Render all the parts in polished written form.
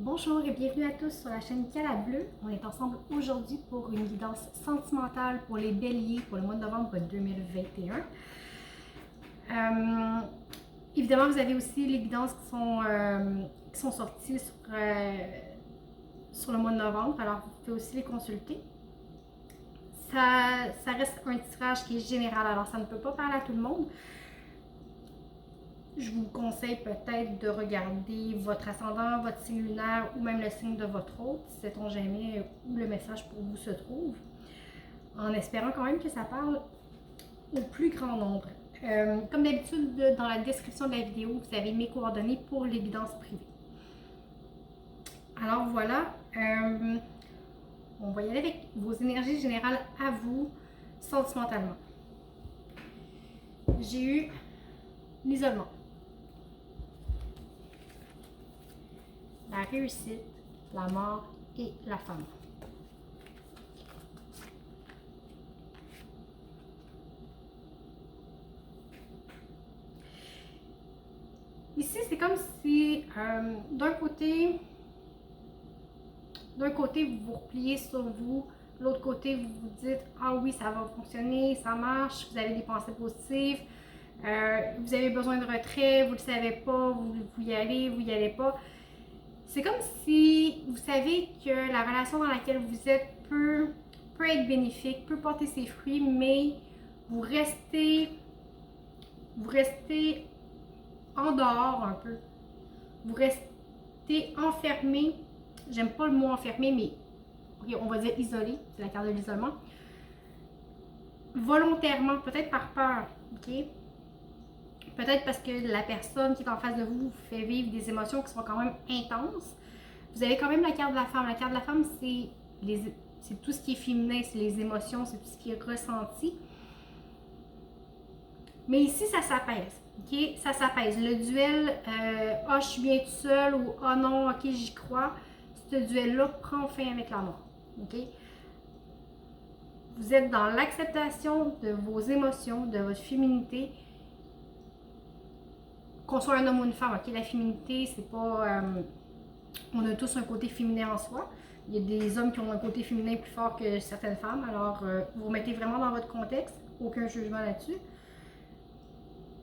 Bonjour et bienvenue à tous sur la chaîne Cala Bleu. On est ensemble aujourd'hui pour une guidance sentimentale pour les béliers pour le mois de novembre 2021. Évidemment, vous avez aussi les guidances qui sont sorties sur le mois de novembre, alors vous pouvez aussi les consulter. Ça reste un tirage qui est général, alors ça ne peut pas parler à tout le monde. Je vous conseille peut-être de regarder votre ascendant, votre signe lunaire ou même le signe de votre hôte, sait-on jamais où le message pour vous se trouve, en espérant quand même que ça parle au plus grand nombre. Comme d'habitude, dans la description de la vidéo, vous avez mes coordonnées pour les guidances privées. Alors voilà, on va y aller avec vos énergies générales à vous, sentimentalement. J'ai eu l'isolement, la réussite, la mort et la femme. Ici, c'est comme si d'un côté, vous vous repliez sur vous, l'autre côté, vous vous dites « Ah oui, ça va fonctionner, ça marche, vous avez des pensées positives, vous avez besoin de retrait, vous ne le savez pas, vous y allez pas. » C'est comme si vous savez que la relation dans laquelle vous êtes peut être bénéfique, peut porter ses fruits, mais vous restez en dehors un peu. Vous restez enfermé. J'aime pas le mot enfermé, mais on va dire isolé. C'est la carte de l'isolement. Volontairement, peut-être par peur. Ok? Peut-être parce que la personne qui est en face de vous fait vivre des émotions qui sont quand même intenses. Vous avez quand même la carte de la femme. La carte de la femme, c'est tout ce qui est féminin, c'est les émotions, c'est tout ce qui est ressenti. Mais ici, ça s'apaise. Okay? Ça s'apaise. Le duel, je suis bien tout seul ou non, ok, j'y crois. Ce duel-là prend fin avec la mort. Okay? Vous êtes dans l'acceptation de vos émotions, de votre féminité. Qu'on soit un homme ou une femme, ok? La féminité, c'est pas. On a tous un côté féminin en soi. Il y a des hommes qui ont un côté féminin plus fort que certaines femmes. Alors, vous vous mettez vraiment dans votre contexte. Aucun jugement là-dessus.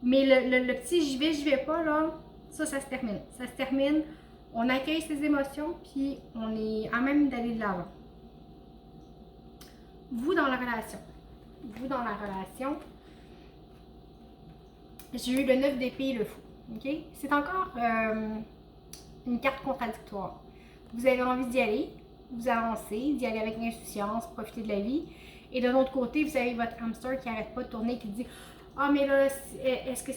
Mais le petit j'y vais pas, là, ça se termine. Ça se termine, on accueille ses émotions, puis on est à même d'aller de l'avant. Vous dans la relation, j'ai eu le 9 d'épée et le fou. Okay? C'est encore une carte contradictoire. Vous avez envie d'y aller, vous avancez, d'y aller avec insouciance, profiter de la vie. Et de l'autre côté, vous avez votre hamster qui n'arrête pas de tourner, qui dit « Ah, mais là, est-ce que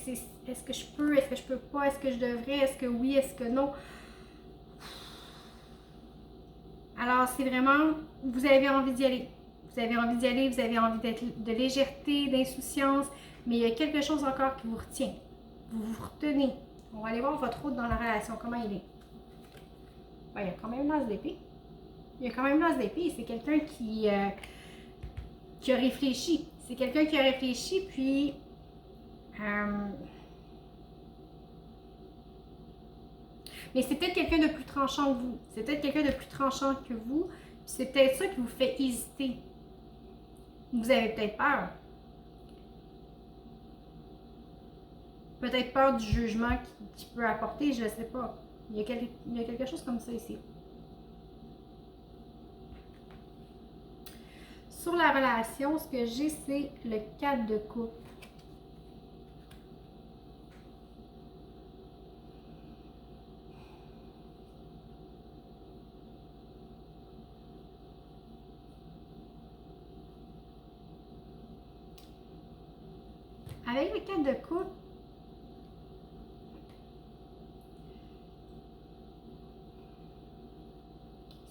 je peux, est-ce que je peux pas, est-ce que je devrais, est-ce que oui, est-ce que non? » Alors, c'est vraiment, vous avez envie d'y aller. Vous avez envie d'y aller, vous avez envie de légèreté, d'insouciance, mais il y a quelque chose encore qui vous retient. Vous vous retenez. On va aller voir votre route dans la relation, comment il est. Ouais, il y a quand même l'as d'épée. C'est quelqu'un qui a réfléchi. C'est quelqu'un qui a réfléchi, puis mais c'est peut-être quelqu'un de plus tranchant que vous. C'est peut-être quelqu'un de plus tranchant que vous. C'est peut-être ça qui vous fait hésiter. Vous avez peut-être peur. Peut-être peur du jugement qu'il peut apporter, je ne sais pas. Il y a quelque chose comme ça ici. Sur la relation, ce que j'ai, c'est le 4 de coupe. Avec le 4 de coupe,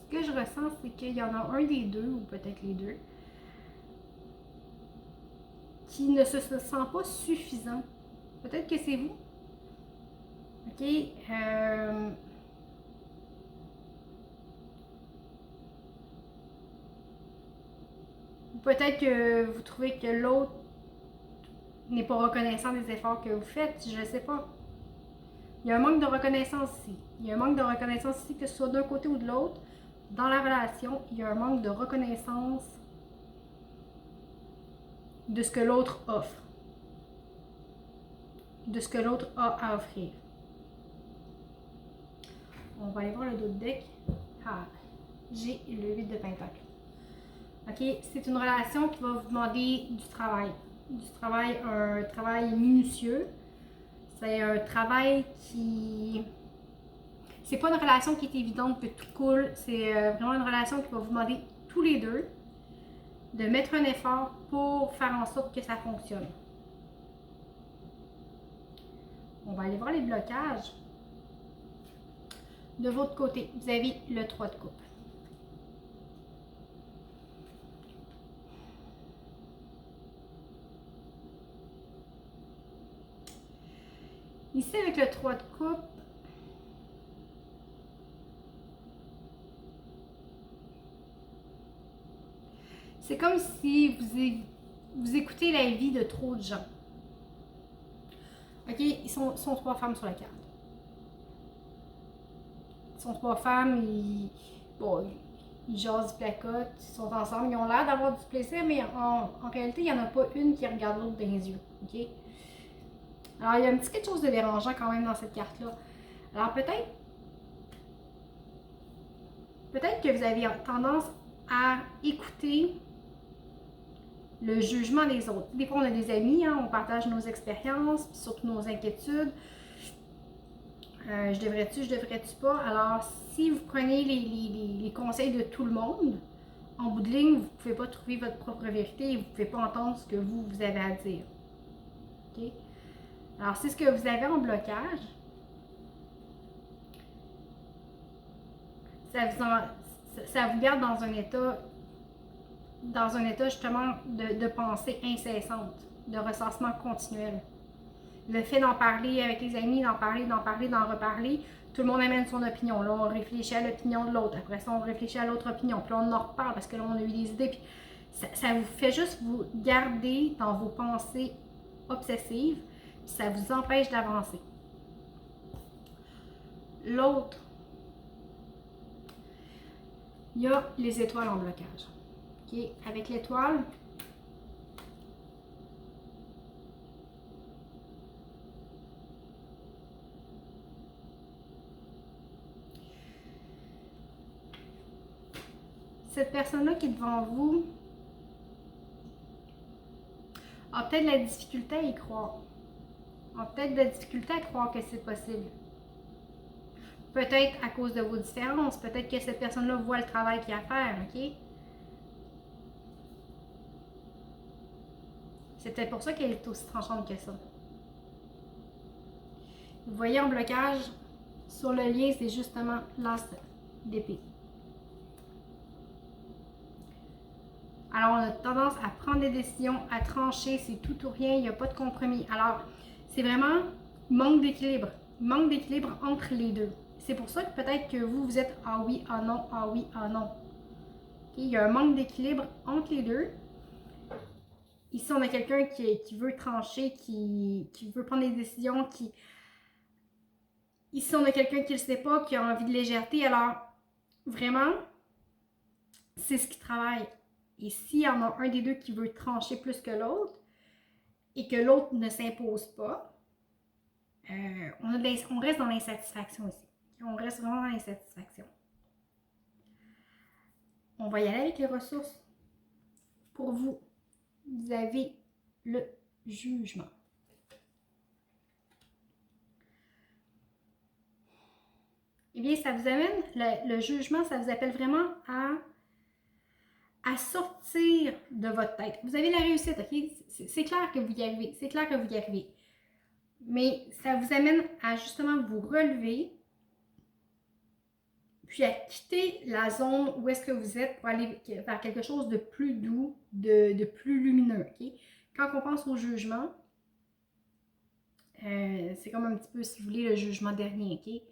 ce que je ressens, c'est qu'il y en a un des deux, ou peut-être les deux, qui ne se sent pas suffisant. Peut-être que c'est vous. Ok. Peut-être que vous trouvez que l'autre n'est pas reconnaissant des efforts que vous faites, je ne sais pas. Il y a un manque de reconnaissance ici. Il y a un manque de reconnaissance ici, que ce soit d'un côté ou de l'autre. Dans la relation, il y a un manque de reconnaissance de ce que l'autre offre. De ce que l'autre a à offrir. On va aller voir le dos de deck. Ah, j'ai le 8 de pentacle. Ok, c'est une relation qui va vous demander du travail. Du travail, un travail minutieux. C'est un travail qui... C'est pas une relation qui est évidente, que tout coule. C'est vraiment une relation qui va vous demander tous les deux de mettre un effort pour faire en sorte que ça fonctionne. On va aller voir les blocages. De votre côté, vous avez le 3 de coupe. Ici, avec le 3 de coupe, c'est comme si vous écoutez la vie de trop de gens. Ok, ils sont 3 femmes sur la carte. Ils sont 3 femmes, ils jasent, ils placotent, ils sont ensemble, ils ont l'air d'avoir du plaisir, mais en réalité, il n'y en a pas une qui regarde l'autre dans les yeux. Ok? Alors, il y a un petit quelque chose de dérangeant quand même dans cette carte-là. Alors, peut-être que vous avez tendance à écouter le jugement des autres. Des fois, on a des amis, hein, on partage nos expériences, puis surtout nos inquiétudes. Je devrais-tu pas? Alors, si vous prenez les conseils de tout le monde, en bout de ligne, vous ne pouvez pas trouver votre propre vérité et vous ne pouvez pas entendre ce que vous avez à dire. Okay? Alors, c'est ce que vous avez en blocage. Ça vous garde dans un état justement de pensée incessante, de ressassement continuel. Le fait d'en parler avec les amis, d'en reparler, tout le monde amène son opinion. Là, on réfléchit à l'opinion de l'autre. Après ça, on réfléchit à l'autre opinion. Puis là, on en reparle parce que là, on a eu des idées. Puis ça vous fait juste vous garder dans vos pensées obsessives. Puis ça vous empêche d'avancer. L'autre, il y a les étoiles en blocage. Okay? Avec l'étoile, cette personne-là qui est devant vous a peut-être de la difficulté à y croire. A peut-être de la difficulté à croire que c'est possible. Peut-être à cause de vos différences. Peut-être que cette personne-là voit le travail qu'il y a à faire, ok? C'est peut-être pour ça qu'elle est aussi tranchante que ça. Vous voyez en blocage, sur le lien, c'est justement l'as d'épée. Alors, on a tendance à prendre des décisions, à trancher, c'est tout ou rien, il n'y a pas de compromis. Alors, c'est vraiment manque d'équilibre. Manque d'équilibre entre les deux. C'est pour ça que peut-être que vous êtes ah oui, ah non, ah oui, ah non. Okay? Il y a un manque d'équilibre entre les deux. Ici, on a quelqu'un qui veut trancher, qui veut prendre des décisions, Ici, on a quelqu'un qui ne le sait pas, qui a envie de légèreté. Alors, vraiment, c'est ce qui travaille. Et s'il y en a un des deux qui veut trancher plus que l'autre, et que l'autre ne s'impose pas, on reste dans l'insatisfaction ici. On reste vraiment dans l'insatisfaction. On va y aller avec les ressources. Pour vous, vous avez le jugement. Eh bien, ça vous amène, le jugement, ça vous appelle vraiment à sortir de votre tête. Vous avez la réussite, ok? C'est clair que vous y arrivez, c'est clair que vous y arrivez. Mais ça vous amène à justement vous relever, puis à quitter la zone où est-ce que vous êtes pour aller vers quelque chose de plus doux, de plus lumineux, ok? Quand on pense au jugement, c'est comme un petit peu, si vous voulez, le jugement dernier, ok?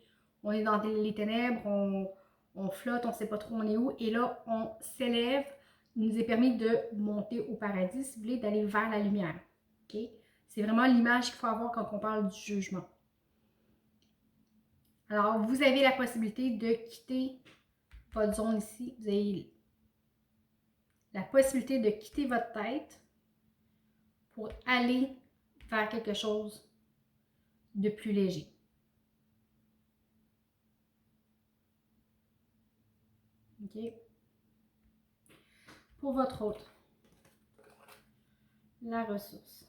On est dans les ténèbres, on flotte, on ne sait pas trop on est où, et là, on s'élève. Il nous est permis de monter au paradis, si vous voulez, d'aller vers la lumière, ok? C'est vraiment l'image qu'il faut avoir quand on parle du jugement. Alors, vous avez la possibilité de quitter votre zone ici. Vous avez la possibilité de quitter votre tête pour aller faire quelque chose de plus léger. OK? Pour votre autre, la ressource.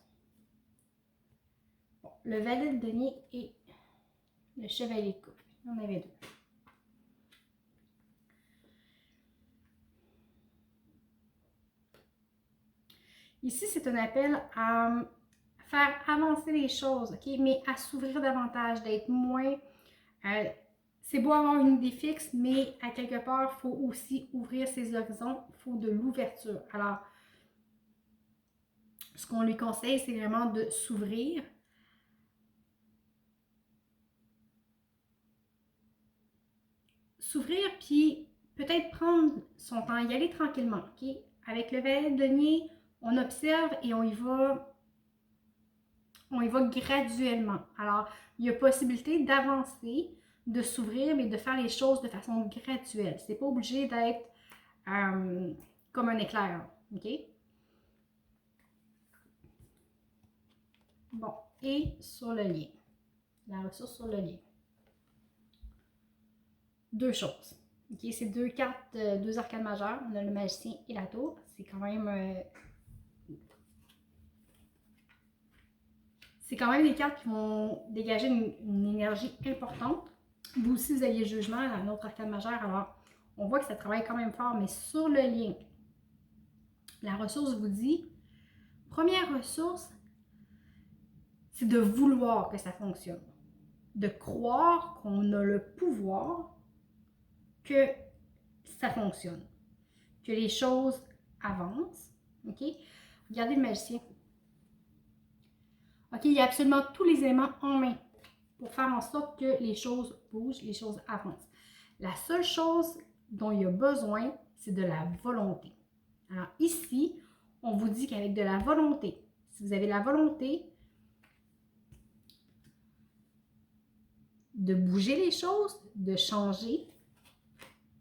Bon, le valet de denier et le chevalier de coupe. Il y en avait deux. Ici, c'est un appel à faire avancer les choses, OK? Mais à s'ouvrir davantage, d'être moins... c'est beau avoir une idée fixe, mais à quelque part, il faut aussi ouvrir ses horizons. Il faut de l'ouverture. Alors, ce qu'on lui conseille, c'est vraiment de s'ouvrir. S'ouvrir, puis peut-être prendre son temps, y aller tranquillement, OK? Avec le valet de denier, on observe et on y va graduellement. Alors, il y a possibilité d'avancer, de s'ouvrir, mais de faire les choses de façon graduelle. C'est pas obligé d'être comme un éclair, OK? Bon, et sur le lien, la ressource sur le lien. Deux choses. OK, c'est deux cartes, deux arcanes majeures. On a le magicien et la tour. C'est quand même... c'est quand même des cartes qui vont dégager une énergie importante. Vous aussi, vous aviez le jugement, un autre arcane majeur. Alors, on voit que ça travaille quand même fort, mais sur le lien, la ressource vous dit, première ressource, c'est de vouloir que ça fonctionne. De croire qu'on a le pouvoir que ça fonctionne. Que les choses avancent. OK? Regardez le magicien. OK, il y a absolument tous les éléments en main pour faire en sorte que les choses bougent, les choses avancent. La seule chose dont il y a besoin, c'est de la volonté. Alors ici, on vous dit qu'avec de la volonté, si vous avez la volonté de bouger les choses, de changer,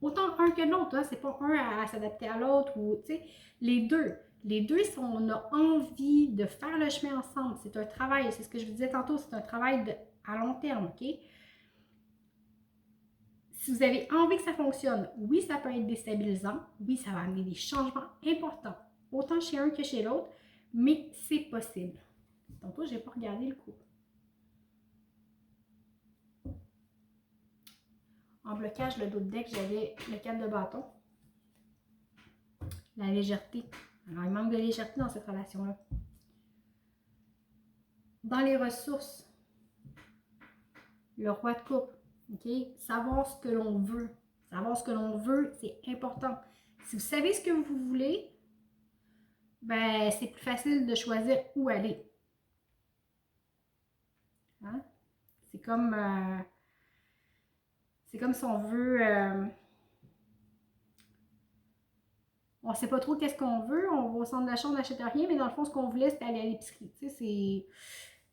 autant un que l'autre, hein, c'est pas un à s'adapter à l'autre, ou tu sais, les deux. Les deux, si on a envie de faire le chemin ensemble, c'est un travail, c'est ce que je vous disais tantôt, c'est un travail à long terme, OK? Si vous avez envie que ça fonctionne, oui, ça peut être déstabilisant, oui, ça va amener des changements importants, autant chez un que chez l'autre, mais c'est possible. Tantôt, je n'ai pas regardé le coup. En blocage, le dos de deck, j'avais le 4 de bâton. La légèreté. Alors, il manque de légèreté dans cette relation-là. Dans les ressources, le roi de coupe. OK? Savoir ce que l'on veut. Savoir ce que l'on veut, c'est important. Si vous savez ce que vous voulez, ben, c'est plus facile de choisir où aller. Hein? C'est comme si on veut... on ne sait pas trop qu'est-ce qu'on veut, on va au centre d'achat, on n'achète rien, mais dans le fond, ce qu'on voulait, c'était aller à l'épicerie. Tu sais,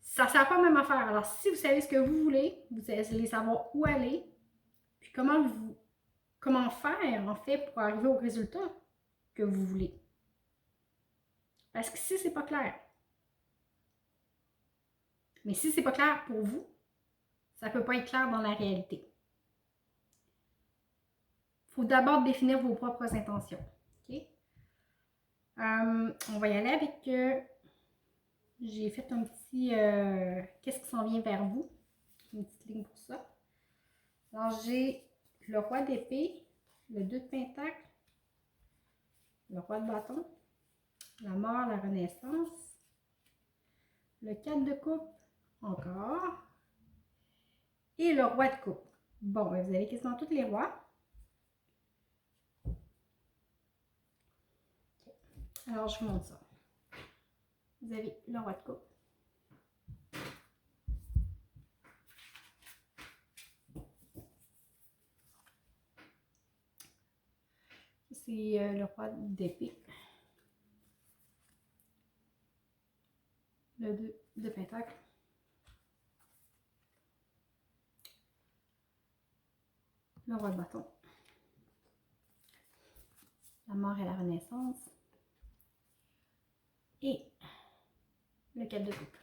ça ne sert pas à même affaire. Alors, si vous savez ce que vous voulez, vous allez savoir où aller, puis comment faire, en fait, pour arriver au résultat que vous voulez. Parce que si c'est pas clair, mais si c'est pas clair pour vous, ça ne peut pas être clair dans la réalité. Il faut d'abord définir vos propres intentions. Okay? On va y aller avec... j'ai fait un petit... qu'est-ce qui s'en vient vers vous? Une petite ligne pour ça. Alors, j'ai le roi d'épée, le 2 de pentacle, le roi de bâton, la mort, la renaissance, le 4 de coupe, encore, et le roi de coupe. Bon, vous avez quasiment tous les rois. Alors, je vous montre ça. Vous avez le roi de coupe. C'est le roi d'épée. Le 2 de pentacle. Le roi de bâton. La mort et la renaissance. Et le 4 de coupe.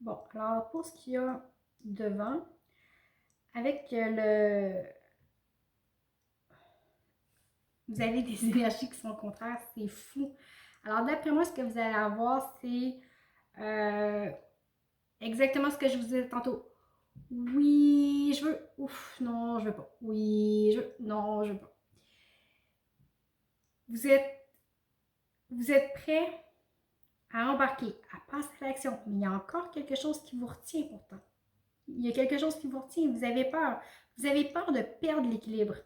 Bon, alors pour ce qu'il y a devant, avec le... Vous avez des énergies qui sont contraires, c'est fou. Alors d'après moi, ce que vous allez avoir, c'est exactement ce que je vous disais tantôt. Oui, je veux. Ouf, non, je veux pas. Oui, je veux. Non, je veux pas. Vous êtes prêt à embarquer, à passer à l'action, mais il y a encore quelque chose qui vous retient pourtant. Il y a quelque chose qui vous retient. Vous avez peur. Vous avez peur de perdre l'équilibre.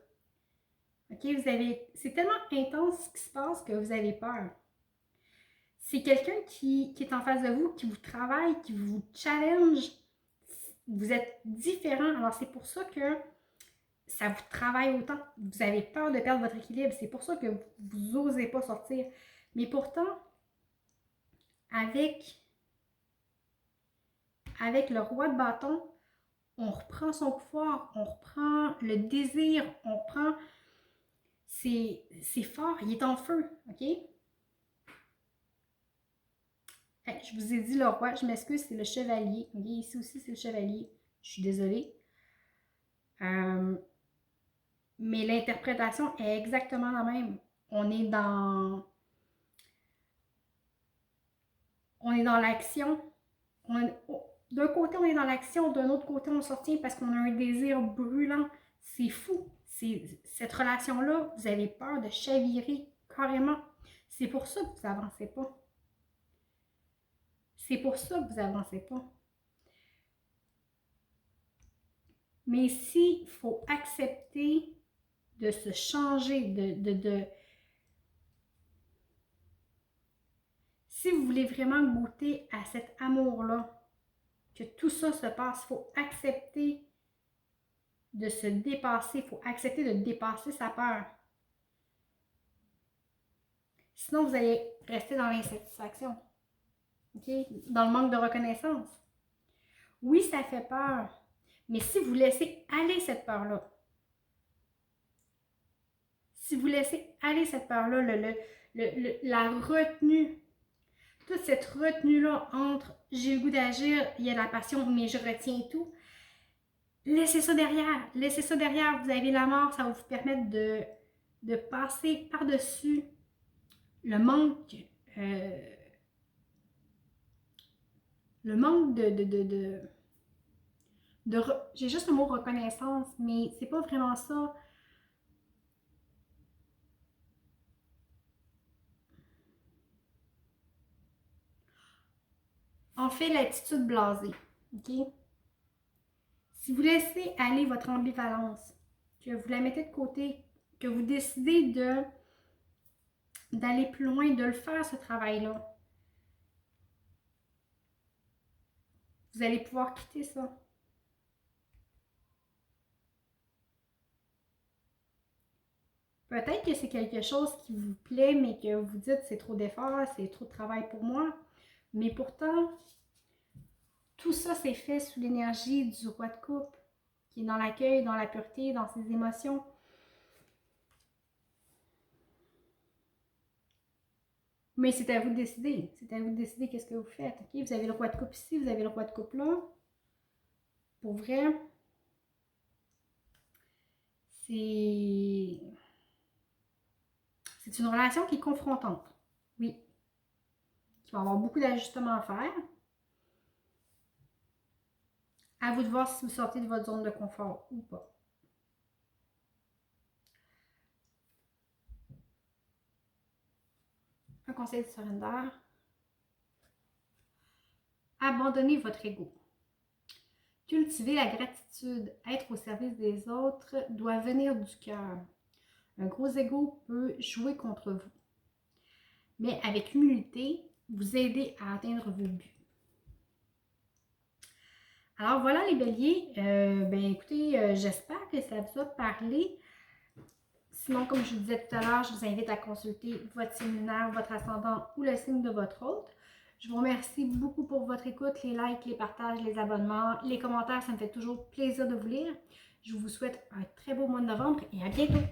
OK? C'est tellement intense ce qui se passe que vous avez peur. C'est quelqu'un qui est en face de vous, qui vous travaille, qui vous challenge. Vous êtes différent. Alors, c'est pour ça que ça vous travaille autant. Vous avez peur de perdre votre équilibre. C'est pour ça que vous n'osez pas sortir. Mais pourtant, avec le roi de bâton, on reprend son pouvoir, on reprend le désir, on reprend... C'est fort, il est en feu, OK? Je vous ai dit le roi, je m'excuse, c'est le chevalier. OK? Ici aussi, c'est le chevalier. Je suis désolée. Mais l'interprétation est exactement la même. On est dans l'action. D'un côté, on est dans l'action, d'un autre côté, on s'obtient parce qu'on a un désir brûlant. C'est fou. Cette relation-là, vous avez peur de chavirer carrément. C'est pour ça que vous n'avancez pas. C'est pour ça que vous n'avancez pas. Mais s'il faut accepter de se changer, si vous voulez vraiment goûter à cet amour-là, que tout ça se passe, il faut accepter de se dépasser, il faut accepter de dépasser sa peur. Sinon, vous allez rester dans l'insatisfaction, okay? Dans le manque de reconnaissance. Oui, ça fait peur, mais si vous laissez aller cette peur-là, si vous laissez aller cette peur-là, la retenue, toute cette retenue-là entre j'ai le goût d'agir, il y a la passion, mais je retiens tout, laissez ça derrière. Laissez ça derrière. Vous avez la mort, ça va vous permettre de passer par-dessus le manque j'ai juste le mot reconnaissance, mais c'est pas vraiment ça. En fait, l'attitude blasée, ok? Si vous laissez aller votre ambivalence, que vous la mettez de côté, que vous décidez d'aller plus loin, de le faire ce travail-là, vous allez pouvoir quitter ça. Peut-être que c'est quelque chose qui vous plaît, mais que vous dites c'est trop d'efforts, c'est trop de travail pour moi. Mais pourtant, tout ça c'est fait sous l'énergie du roi de coupe, qui est dans l'accueil, dans la pureté, dans ses émotions. Mais c'est à vous de décider. C'est à vous de décider qu'est-ce que vous faites. Okay? Vous avez le roi de coupe ici, vous avez le roi de coupe là. Pour vrai, c'est une relation qui est confrontante. Oui. Il va y avoir beaucoup d'ajustements à faire. À vous de voir si vous sortez de votre zone de confort ou pas. Un conseil de surrender. Abandonnez votre ego. Cultiver la gratitude, être au service des autres doit venir du cœur. Un gros ego peut jouer contre vous. Mais avec humilité, vous aider à atteindre vos buts. Alors voilà les béliers, écoutez, j'espère que ça vous a parlé. Sinon, comme je vous disais tout à l'heure, je vous invite à consulter votre séminaire, votre ascendant ou le signe de votre hôte. Je vous remercie beaucoup pour votre écoute, les likes, les partages, les abonnements, les commentaires, ça me fait toujours plaisir de vous lire. Je vous souhaite un très beau mois de novembre et à bientôt!